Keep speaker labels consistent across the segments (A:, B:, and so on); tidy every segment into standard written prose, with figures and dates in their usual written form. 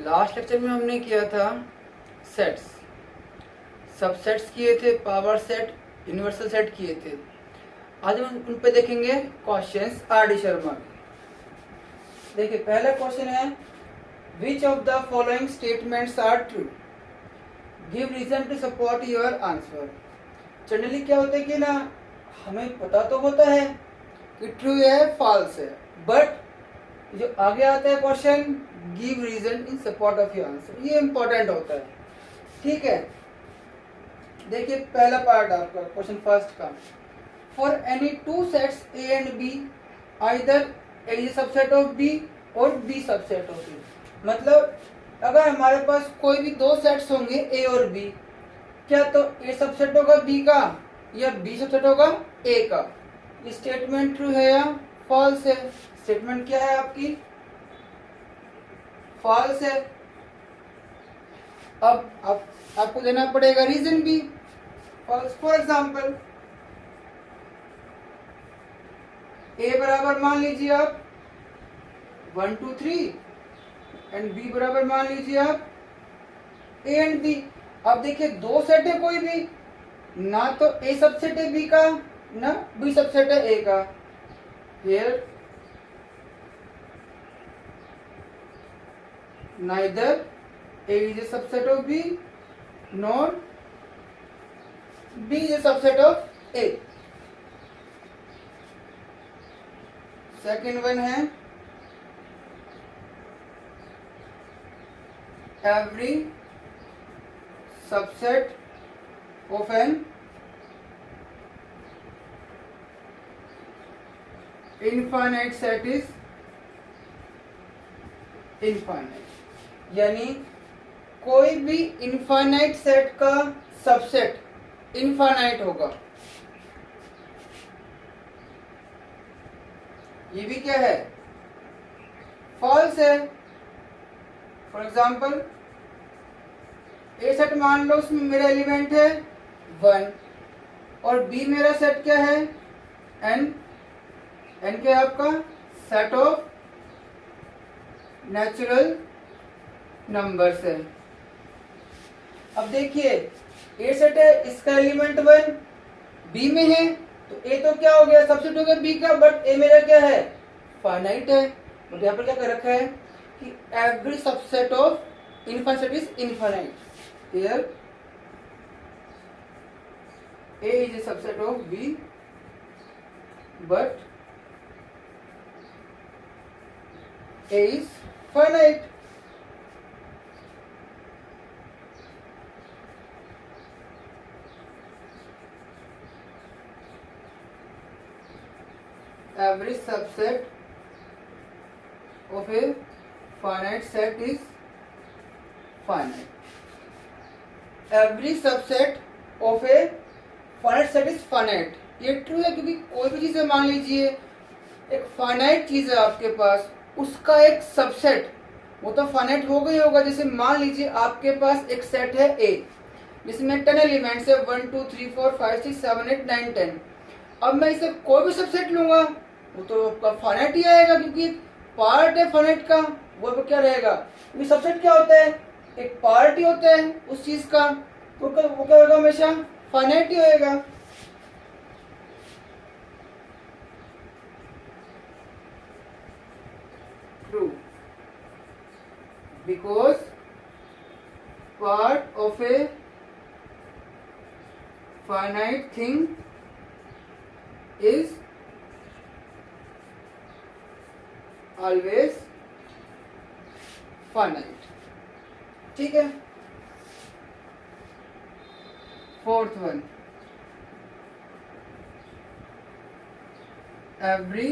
A: Last lecture में हमने किया था सेट्स, सबसेट्स किए थे, पावर सेट, यूनिवर्सल सेट किए थे। आज हम उन पे देखेंगे क्वेश्चंस आर डी शर्मा के। देखिए पहला क्वेश्चन है, which of the following statements are true, give reason to support your answer. Generally क्या होता है कि ना, हमें पता तो होता है कि ट्रू है फॉल्स है, बट जो आगे आता है question, give reason in support of your answer, ये इंपॉर्टेंट होता है। ठीक है, देखिए पहला पार्ट आपका क्वेश्चन फर्स्ट का, for any two sets A and B either A is subset of B और बी सबसेट ऑफ बी। मतलब अगर हमारे पास कोई भी दो सेट्स होंगे ए और बी, क्या तो ए सबसेट होगा बी का या बी सबसेट होगा ए का। ये स्टेटमेंट ट्रू है या फॉल्स है? स्टेटमेंट क्या है आपकी? फॉल्स है। अब आपको देना पड़ेगा रीजन भी फॉल्स। फॉर एग्जाम्पल ए बराबर मान लीजिए आप 1 2 3 एंड बी बराबर मान लीजिए आप ए एंड बी। अब देखिए दो सेट है, कोई भी ना तो ए सबसेट है बी का ना बी सबसेट है ए का। Here neither A is a subset of B nor B is a subset of A. Second one है, every subset of an infinite set is infinite। यानी कोई भी इनफाइनाइट सेट का सबसेट इनफाइनाइट होगा। ये भी क्या है? फॉल्स है। फॉर एग्जाम्पल ए सेट मान लो, उसमें मेरा एलिमेंट है 1 और बी मेरा सेट क्या है n। n क्या है आपका? सेट ऑफ नेचुरल नंबर्स है। अब देखिए ए सेट है, इसका एलिमेंट 1 बी में है, तो ए तो क्या हो गया? सबसेट हो गया बी का, बट ए मेरा क्या है? फाइनाइट है। तो यहाँ पर क्या कर रखा है कि every subset of infinite set is infinite. Here A is a subset of B but A is finite. Every subset of a finite set is finite. Every subset of a finite set is finite। ये true है क्योंकि कोई भी चीज़ मान लीजिए एक finite चीज़ है आपके पास, उसका एक सबसेट वो तो फाइनाइट होगा ही होगा। जैसे मान लीजिए आपके पास एक सेट है ए जिसमें 10 एलिमेंट्स है, 1 2 3 4 5 6 7 8 9 10। अब मैं इसे कोई भी सबसेट लूंगा वो तो आपका फाइनाइट ही आएगा, क्योंकि पार्ट है फाइनाइट का। वो क्या रहेगा? क्योंकि सबसेट क्या होता है? एक पार्ट ही होता है उस चीज का। वो क्या होगा? हमेशा फाइनाइट ही होएगा। True, because part of a finite thing is always finite। ठीक है। Fourth one, every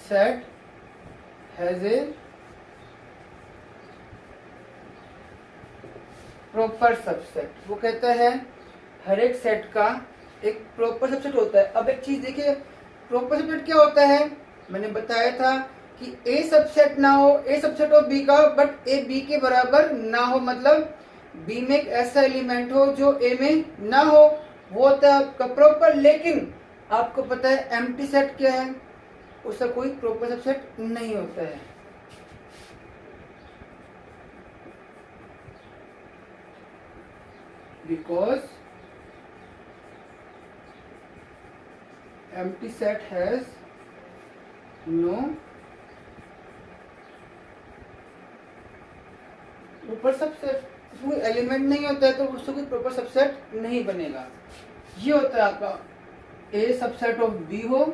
A: set has a proper subset. वो कहता है हर एक सेट का एक प्रॉपर सबसेट होता है। अब एक चीज देखिए, प्रॉपर सबसेट क्या होता है? मैंने बताया था कि ए सबसेट ना हो ए सबसेट ऑफ बी का, बट ए बी के बराबर ना हो। मतलब बी में एक ऐसा एलिमेंट हो जो ए में ना हो, वो होता है आपका प्रॉपर। लेकिन आपको पता है एम्प्टी सेट क्या है? उसका कोई प्रॉपर सबसेट नहीं होता है। Because empty set has no proper subset, उसमें कोई एलिमेंट नहीं होता है तो उससे कोई प्रॉपर सबसेट नहीं बनेगा। ये होता है आपका ए सबसेट ऑफ बी हो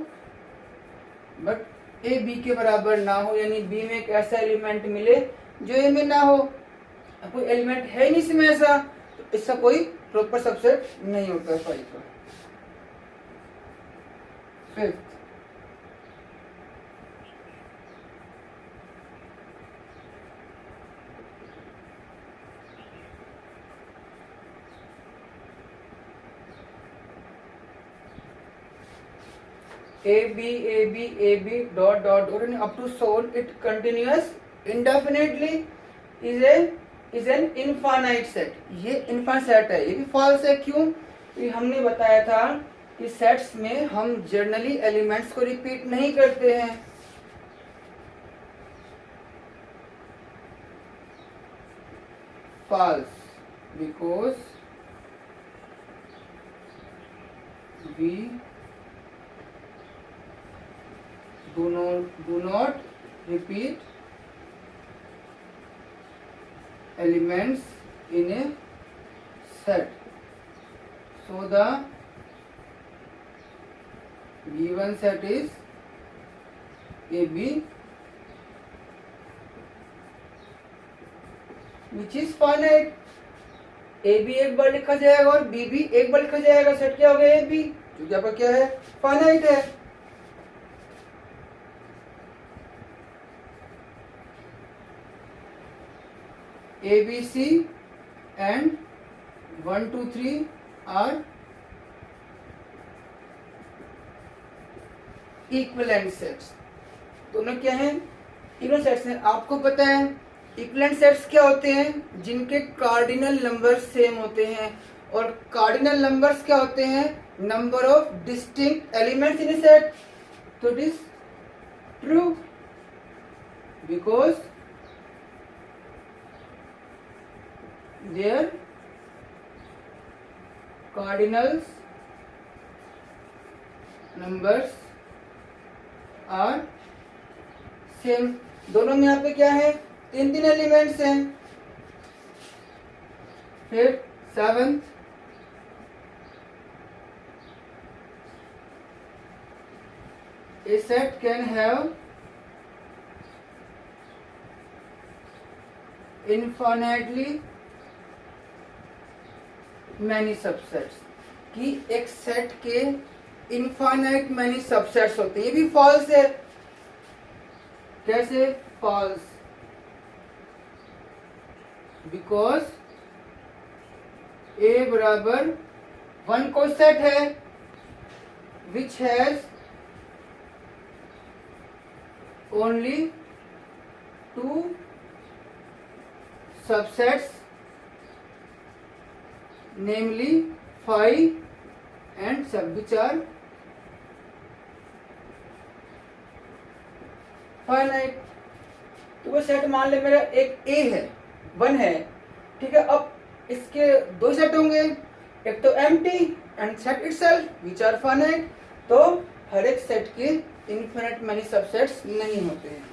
A: बट ए बी के बराबर ना हो, यानी बी में एक ऐसा एलिमेंट मिले जो ए में ना हो, कोई एलिमेंट है नहीं इसमें ऐसा, तो इसका कोई प्रॉपर सबसेट नहीं होता है फाइव का। Fifth, a b dot dot dot and up to soul it continuous indefinitely is an infinite set। ये इनफाइनाइट सेट है, ये भी फॉल्स है। क्यों? ये हमने बताया था कि सेट्स में हम जनरली एलिमेंट्स को रिपीट नहीं करते हैं। False because we do not repeat elements in a set, so the given set is AB which is finite। AB एक बार लिखा जाएगा और B भी एक बार लिखा जाएगा, सेट क्या हो गया AB, जो कि आपका क्या है, फाइनाइट है। A B C and 1 2 3 are equivalent sets. दोनों क्या हैं, इक्विवेलेंट सेट्स हैं। आपको पता है इक्विवेलेंट सेट्स क्या होते हैं, जिनके कार्डिनल नंबर सेम होते हैं। और कार्डिनल नंबर्स क्या होते हैं, number of distinct elements in a set. तो it is true because their cardinals numbers are same। दोनों में यहाँ पे क्या है, तीन तीन एलिमेंट्स हैं। फिर 7, a set can have infinitely many subsets, कि एक सेट के इनफाइनाइट मैनी सबसेट्स होते हैं। ये भी फॉल्स है। कैसे फॉल्स? बिकॉज ए बराबर 1 कोई सेट है which has only 2 subsets namely 5 and sub which are finite। तो वो सेट मान ले मेरा एक A है, 1 है, ठीक है। अब इसके दो सेट होंगे, एक तो empty and set itself which are finite। तो हर एक सेट के infinite many subsets नहीं होते हैं।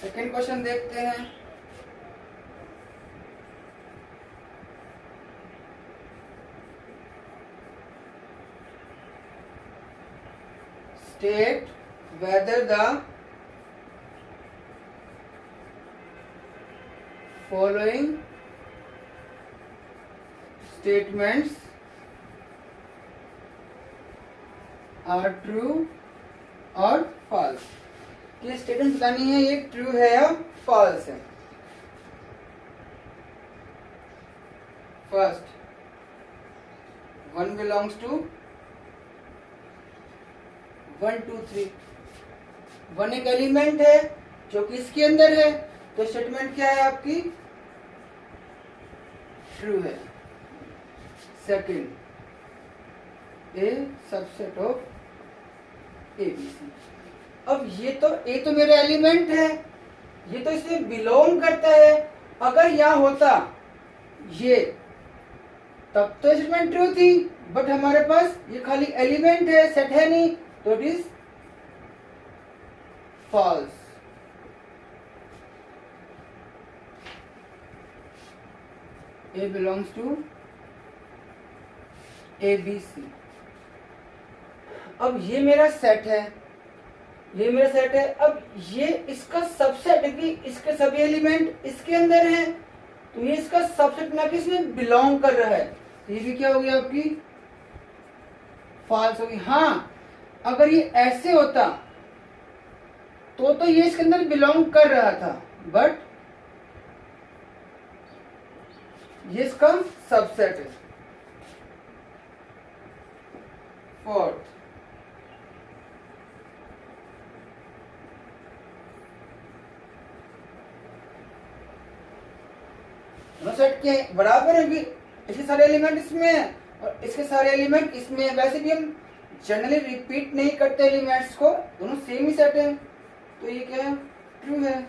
A: सेकेंड क्वेश्चन देखते हैं। State whether the following statements are true or false। ये स्टेटमेंट बतानी है ये ट्रू है या फॉल्स है। First, 1 belongs to 1 2 3। 1 एक एलिमेंट है जो कि इसके अंदर है, तो स्टेटमेंट क्या है आपकी? ट्रू है। Second, A subset of ABC। अब ये तो मेरा एलिमेंट है, ये तो इसमें बिलोंग करता है। अगर यहाँ होता ये, तब तो स्टेटमेंट ट्रू थी, बट हमारे पास ये खाली एलिमेंट है, सेट है नहीं, तो it is false. A belongs to ABC। अब ये मेरा सेट है, ये मेरा सेट है। अब ये इसका सबसेट है कि इसके सभी एलिमेंट इसके अंदर हैं, तो ये इसका सबसेट ना कि इसमें बिलोंग कर रहा है, तो ये भी क्या हो गया आपकी? फॉल्स होगी। हाँ, अगर ये ऐसे होता तो ये इसके अंदर बिलोंग कर रहा था, बट ये इसका सबसेट है। फोर्थ, सेट के बराबर है भी, इसके सारे एलिमेंट इसमें है और इसके सारे एलिमेंट इसमें है। वैसे भी हम जनरली रिपीट नहीं करते एलिमेंट्स को, दोनों सेम ही सेट है, तो ये क्या है? ट्रू है।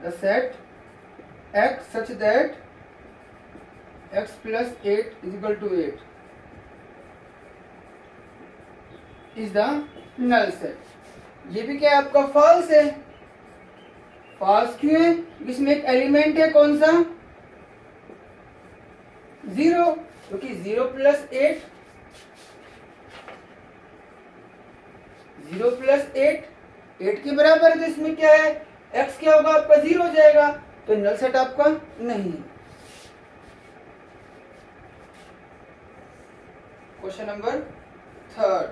A: The set x such that x plus 8 is equal to 8 is the null set। ये भी क्या है आपका? फॉल्स है। फॉल्स क्यों है? इसमें एक एलिमेंट है, कौन सा? 0, क्योंकि 0 प्लस 8 8 के बराबर है, तो इसमें क्या है? x क्या होगा आपका? 0 हो जाएगा, तो नल सेट आपका नहीं है। Question number 3,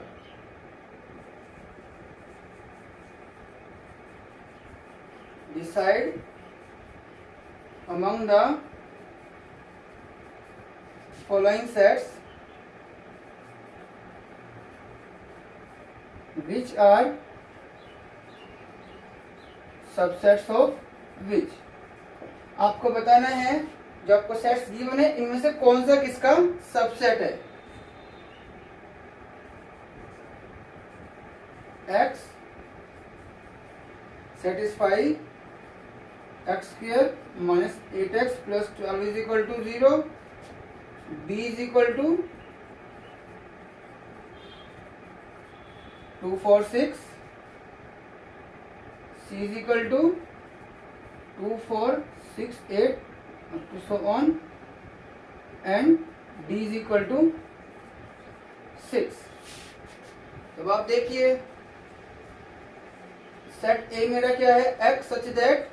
A: decide among the following sets which are subsets of which। आपको बताना है जो आपको सेट्स गिवन है, इनमें से कौन सा किसका सबसेट है। x satisfy x square minus 8x plus 12 is equal to 0, b is equal to 2 4 6, c is equal to 2 4 6 8 up to so on, and d is equal to 6। तो आप देखिए सेट ए मेरा क्या है? x such that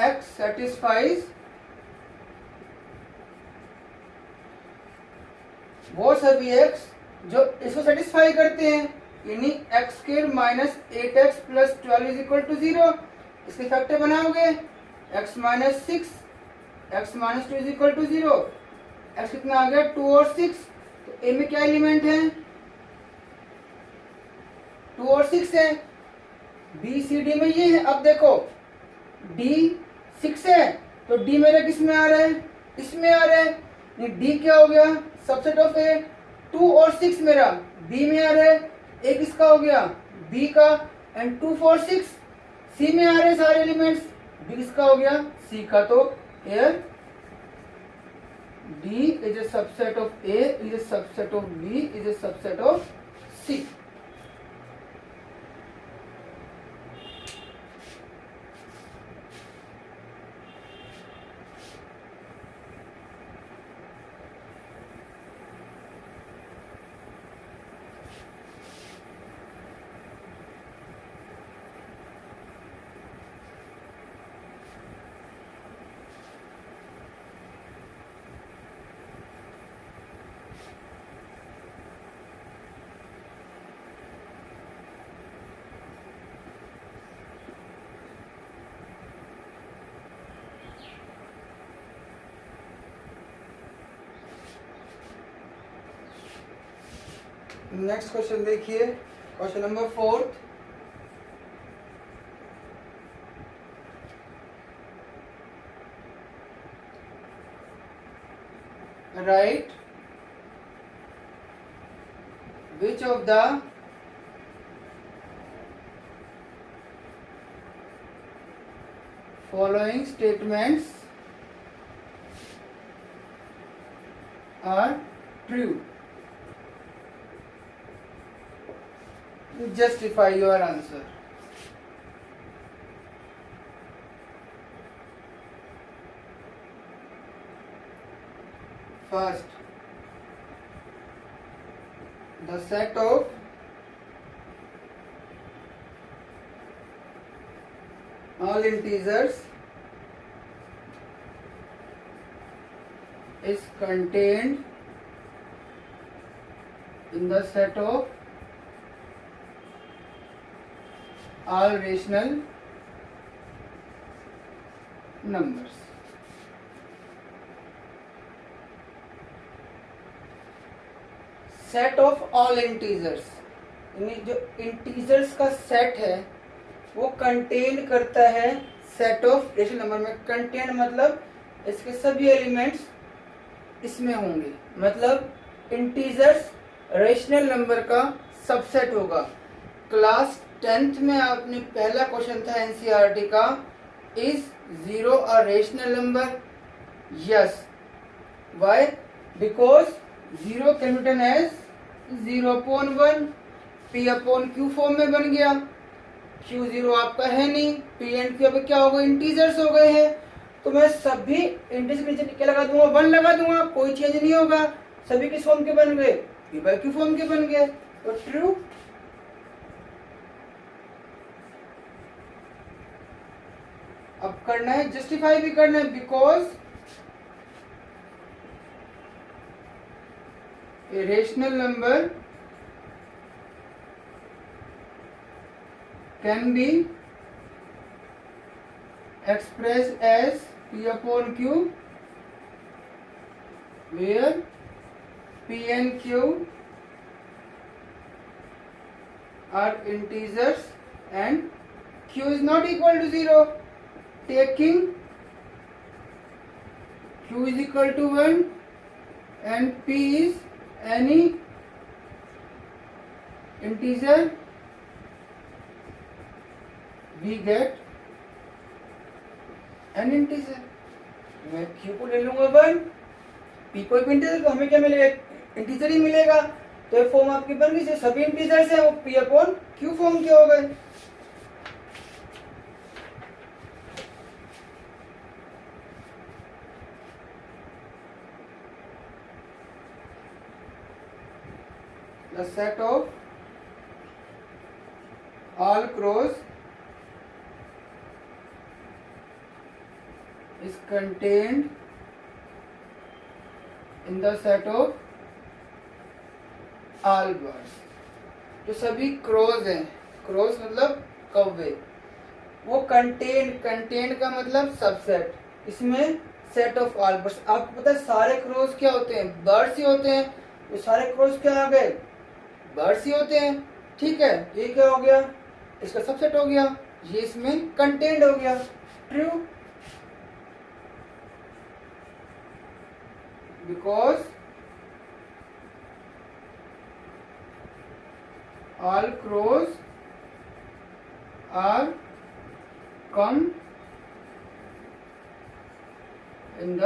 A: x satisfies वो सभी x जो इसको सेटिस्फाई करते हैं, यानी x square minus 8x plus 12 is equal to 0। इसके फैक्टर बनाओगे, x minus 6 x minus 2 is equal to 0। x कितना आ गया? 2 और 6। तो a में क्या एलिमेंट है? 2 और 6 है। b c d में ये है। अब देखो d 6 है, तो d मेरा किस में आ रहा है? इसमें आ रहा है। d क्या हो गया? Subset of a। 2 और 6 मेरा b में आ रहा है, a किसका हो गया? b का। एंड 2 4 6 c में आ रहे हैं सारे एलिमेंट्स, b किसका हो गया? c का। तो here d is a subset of a, is a subset of b, is a subset of C. Next question देखिए, question number 4। Right which of the following statements are true? Justify your answer. First, the set of all integers is contained in the set of all rational numbers. Set of all integers, यानी जो integers का set है वो contain करता है set of rational number में। Contain मतलब इसके सभी एलिमेंट्स इसमें होंगे, मतलब इंटीजर्स रेशनल नंबर का सबसेट होगा। क्लास 10th में आपने पहला क्वेश्चन था एनसीईआरटी का, is 0 a rational number? Yes. Why? Because 0 can be written as 0/1, p upon q form में बन गया। q 0 आपका है नहीं, p एंड q अब क्या हो गए, इंटीजर्स हो गए हैं। तो मैं सभी इंटीजर नीचे क्या लगा दूंगा, 1 लगा दूंगा, कोई चेंज नहीं होगा। सभी किस फॉर्म के बन गए, p/q फॉर्म के बन गए, तो ट्रू। अब करना है जस्टिफाई भी करना है, because a rational number can be expressed as p upon q, where p and q are integers and q is not equal to 0. Taking q is equal to 1 and p is any integer, we get an integer. मैं q को ले लूंगा 1, p को भी integer, तो हमें क्या मिलेगा, इंटीजर ही मिलेगा। तो ये फॉर्म आपकी बन गई, सभी इंटीजर्स है वो p अपॉन q फॉर्म के हो गए। The set of all crows is contained in the set of all birds. जो सभी क्रोज हैं, क्रोज मतलब कौवे, वो कंटेन का मतलब सबसेट, इसमें सेट ऑफ ऑल बर्ड्स। आपको पता है सारे क्रोज क्या होते हैं, बर्ड्स ही होते हैं। तो सारे क्रोज क्या आ गए, बर्ड्स ही होते हैं। ठीक है, ये क्या हो गया, इसका सबसेट हो गया, ये इसमें कंटेंट हो गया, true. Because all crows are come in the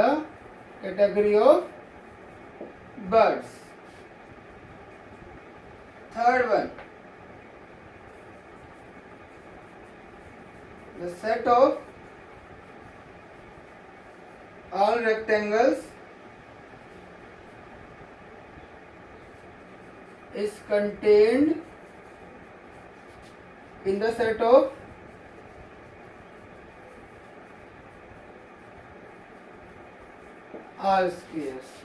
A: category of birds. Third one, the set of all rectangles is contained in the set of all squares.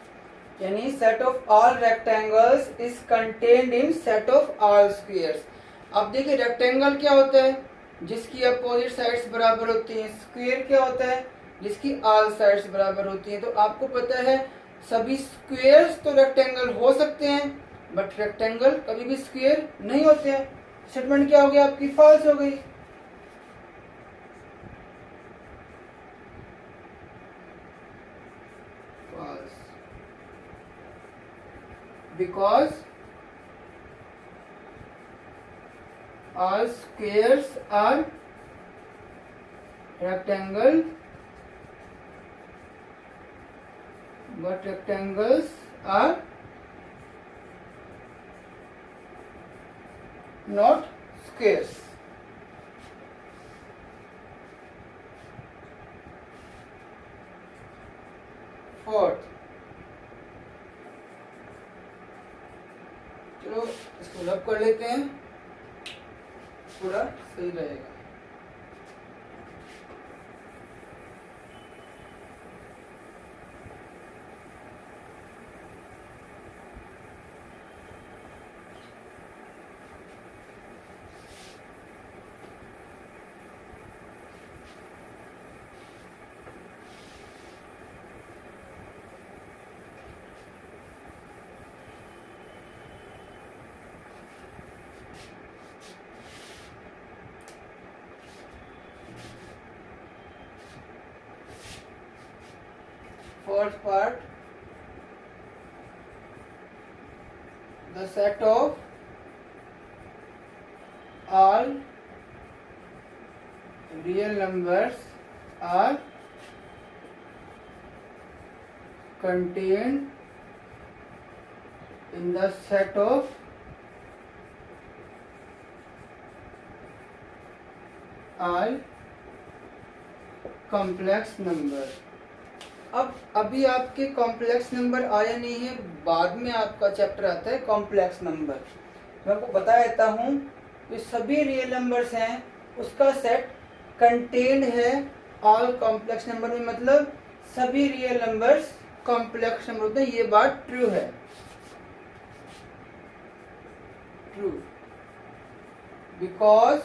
A: यानी set of all rectangles is contained in set of all squares. अब देखिए rectangle क्या होता है, जिसकी opposite sides बराबर होती हैं। स्क्वायर क्या होता है, जिसकी ऑल साइड्स बराबर होती हैं। तो आपको पता है सभी स्क्वायर्स तो रेक्टेंगल हो सकते हैं, बट रेक्टेंगल कभी भी स्क्वायर नहीं होते हैं। स्टेटमेंट क्या हो गया आपकी, फॉल्स हो गई। Because all squares are rectangle, but rectangles are not squares. Fourth, चलो इसको लब कर लेते हैं, थोड़ा सही रहेगा। Fourth part, the set of all real numbers are contained in the set of all complex number। अब अभी आपके कॉम्प्लेक्स नंबर आया नहीं है, बाद में आपका चैप्टर आता है कॉम्प्लेक्स नंबर। मैं आपको बता देता हूँ कि सभी रियल नंबर्स हैं उसका सेट कंटेन्ड है ऑल कॉम्प्लेक्स नंबर में, मतलब सभी रियल नंबर्स कॉम्प्लेक्स नंबर होते हैं। ये बात ट्रू है, true, because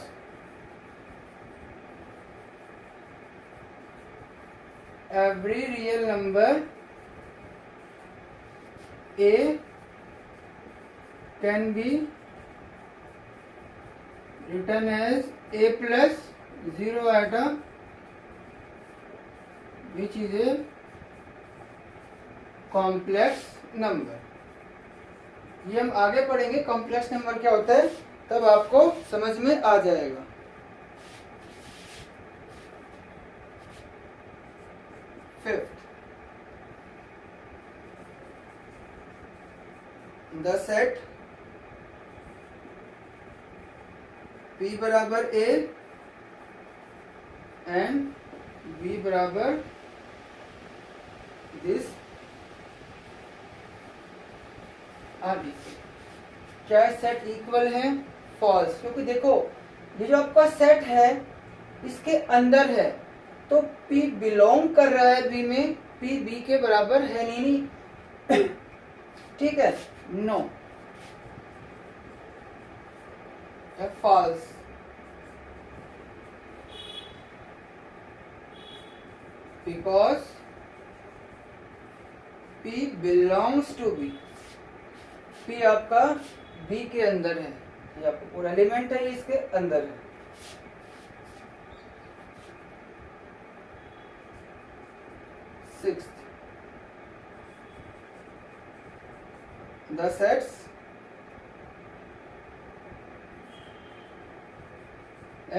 A: every real number a can be written as a plus 0 atom, which is a complex number। ये हम आगे पढ़ेंगे कॉम्प्लेक्स नंबर क्या होता है, तब आपको समझ में आ जाएगा। Fifth, the set P बराबर A and B बराबर this आदि, क्या सेट इक्वल है, फॉल्स। क्योंकि देखो ये जो आपका सेट है इसके अंदर है, तो P बिलोंग कर रहा है B में, P B के बराबर है नहीं, ठीक है, no, false. Because P belongs to B, P आपका B के अंदर है, ये आपका पूरा एलिमेंट है, ये इसके अंदर है। Sixth, the sets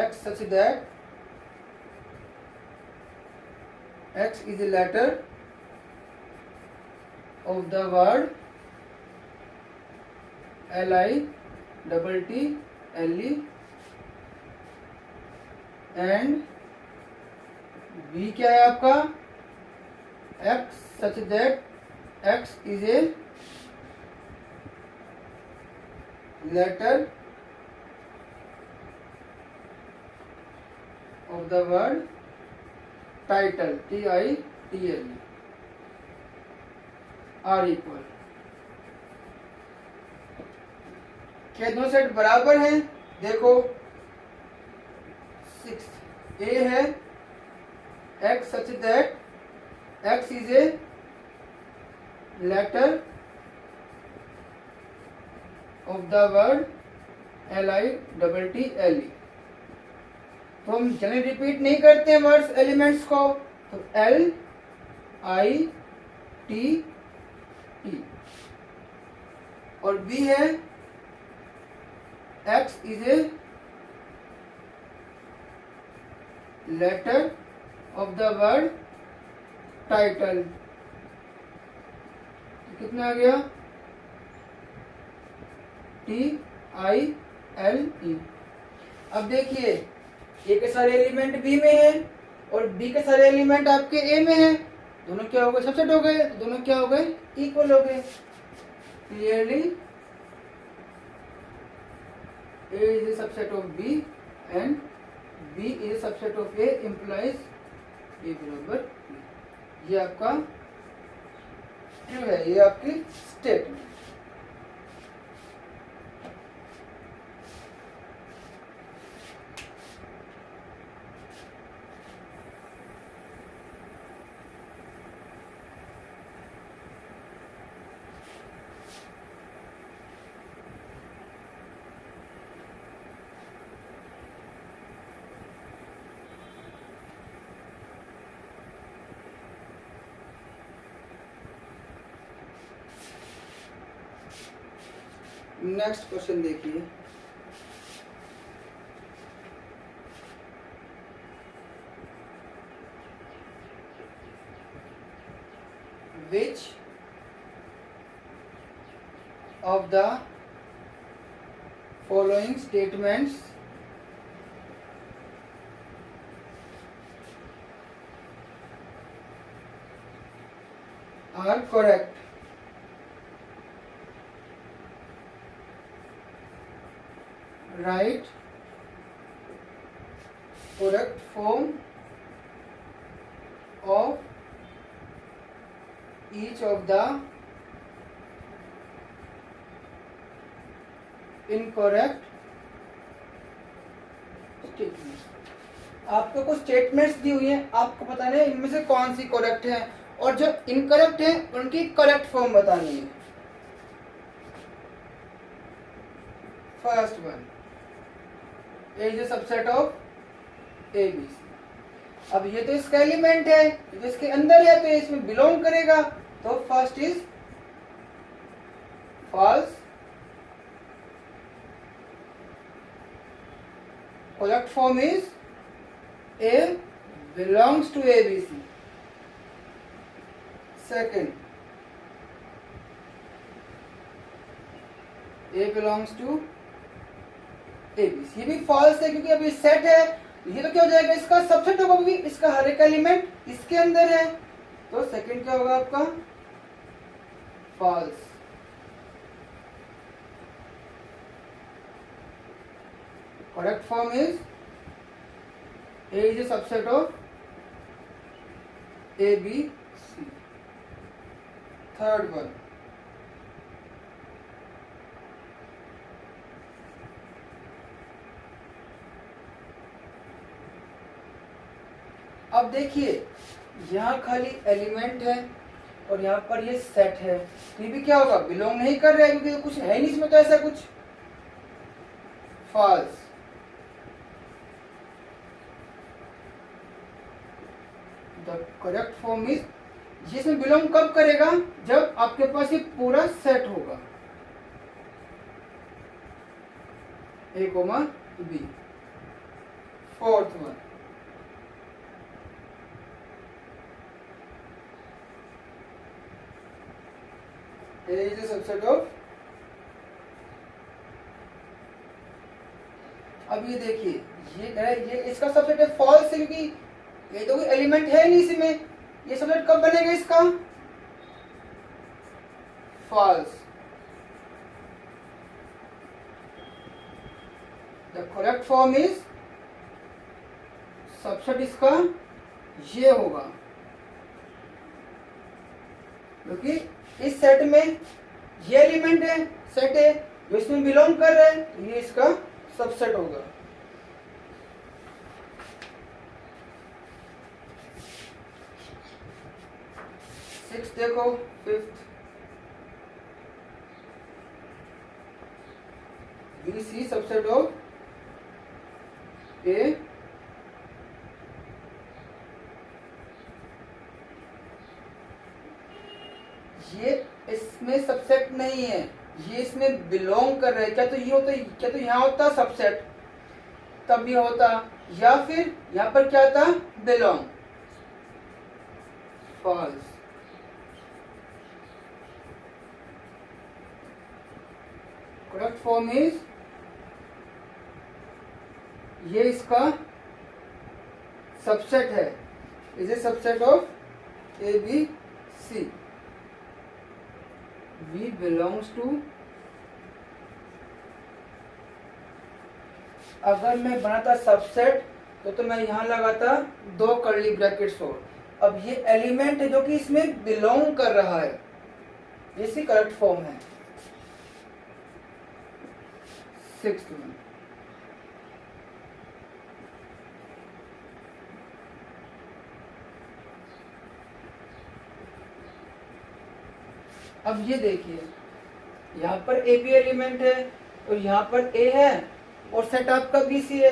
A: X such that X is a letter of the word Li double T L E and B क्या है आपका X such that X is a letter of the word title TITLE are equal. क्या दोनों set बराबर हैं? देखो 6 A है X such that X is a letter of the word LITTLE। तो हम जनरली रिपीट नहीं करते हैं वर्ड्स एलिमेंट्स को, तो LITT और बी है X is a letter of the word title. कितना आ गया TILE। अब देखिए ए के सारे एलिमेंट बी में है और बी के सारे एलिमेंट आपके ए में है, दोनों क्या हो गए सबसेट हो गए, दोनों क्या हो गए इक्वल हो गए। Clearly A is a subset of B and B is a subset of A implies A बराबर B। ये आपका ट्रू है, ये आपकी स्टेटमेंट। नेक्स्ट क्वेश्चन देखिए, which of the following statements are correct? Write correct form of each of the incorrect statements। आपको कुछ statements दी हुई हैं, आपको बताना है इनमें से कौन सी करेक्ट है और जो इनकरेक्ट है उनकी करेक्ट फॉर्म बतानी है। First one A is a subset of ABC। अब ये तो इसका एलिमेंट है, जो इसके अंदर है तो ये इसमें बिलोंग करेगा, तो first is false. Correct form is A belongs to ABC। Second A belongs to ABC, ये भी फॉल्स है क्योंकि अभी सेट है, ये तो क्या हो जाएगा इसका सबसेट होगा क्योंकि इसका हर एक एलिमेंट इसके अंदर है, तो सेकंड क्या होगा आपका false. Correct form is A is a subset of ABC। Third one अब देखिए यहाँ खाली एलिमेंट है और यहाँ पर ये सेट है, ये भी क्या होगा बिलोंग नहीं कर रहा है क्योंकि कुछ है नहीं इसमें, तो ऐसा कुछ false. The correct form is, जिसमें बिलोंग कब करेगा जब आपके पास ये पूरा सेट होगा A, B। Fourth one A is a subset of अब ये देखिए, ये इसका सबसेट है फॉल्स है, क्योंकि ये तो कोई एलिमेंट है नहीं इसमें। ये सबसेट कब बनेगा इसका? False. The correct form is, subset इसका ये होगा, क्योंकि इस सेट में ये एलिमेंट है, सेट है जो इसमें बिलोंग कर रहा है, तो ये इसका सबसेट होगा। सिक्स देखो, fifth, B C subset of A, ये इसमें सबसेट नहीं है, ये इसमें बिलोंग कर रहा है। क्या तो ये होता, क्या तो यहाँ होता सबसेट, तब ये होता, या फिर यहाँ पर क्या था? Belong. False. Correct form is, ये इसका सबसेट है, is a subset of A B C. V belongs to, अगर मैं बनाता सबसेट तो मैं यहां लगाता 2 कर्ली ब्रैकेट्स और। अब ये एलिमेंट है जो कि इसमें बिलोंग कर रहा है, इसकी करेक्ट फॉर्म है। सिक्स्थ में अब ये देखिए, यहाँ पर ए बी एलिमेंट है और यहाँ पर ए है और सेट आपका बी सी है।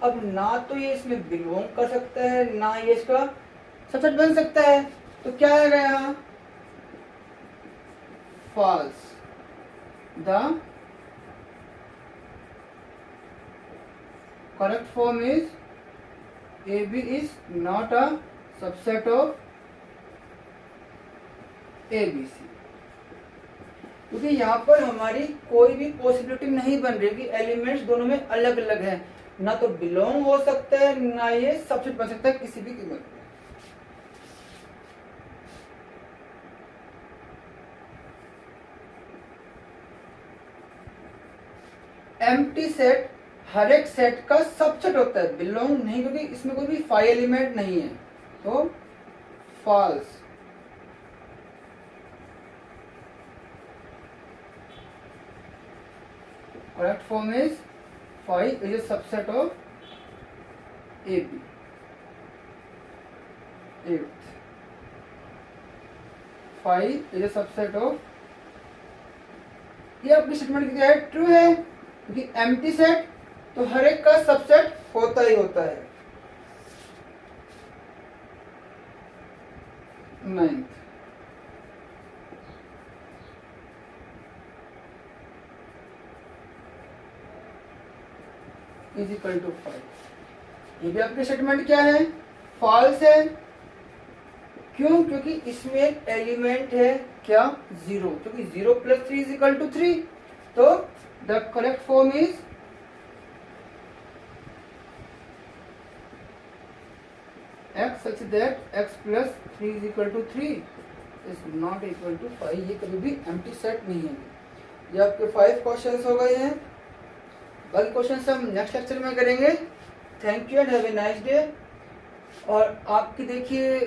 A: अब ना तो ये इसमें बिलोंग कर सकता है, ना ये इसका सबसेट बन सकता है, तो क्या आएगा यहाँ? False. The correct form is, A B is not a subset of A B C, क्योंकि यहाँ पर हमारी कोई भी पॉसिबिलिटी नहीं बन रही कि एलिमेंट्स दोनों में अलग अलग हैं। ना तो बिलोंग हो सकता है, ना ये सबसेट बन सकता है किसी भी कीमत पे। एम्प्टी सेट हर एक सेट का सबसेट होता है, बिलोंग नहीं, क्योंकि इसमें कोई भी 5 एलिमेंट नहीं है, तो false. Correct form is 5 is a subset of AB. 8th, 5 is a subset of, ये आपकी स्टेटमेंट क्या है? ट्रू है, क्योंकि एम्प्टी सेट तो हर एक का सबसेट होता ही होता है। 9th, is equal to 5। ये भी आपकी स्टेटमेंट क्या है? फॉल्स है। क्यों? क्योंकि इसमें एक एलिमेंट है क्या? 0, क्योंकि 0 + 3 इज इक्वल टू 3। तो the correct form is x such that x + 3 is equal to 3 is not equal to 5। ये कभी भी एम्प्टी सेट नहीं है। ये आपके 5 क्वेश्चंस हो गए हैं। बाकी क्वेश्चन हम नेक्स्ट लेक्चर में करेंगे। Thank you and have a nice day. और आपकी देखिए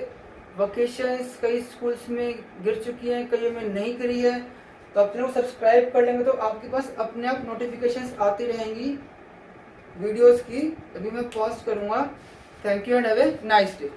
A: वोकेशंस कई स्कूल्स में गिर चुकी हैं, कई में नहीं करी है, तो अपने को सब्सक्राइब कर लेंगे तो आपके पास अपने आप नोटिफिकेशंस आती रहेंगी वीडियोस की, तभी मैं पोस्ट करूँगा। Thank you and have a nice day.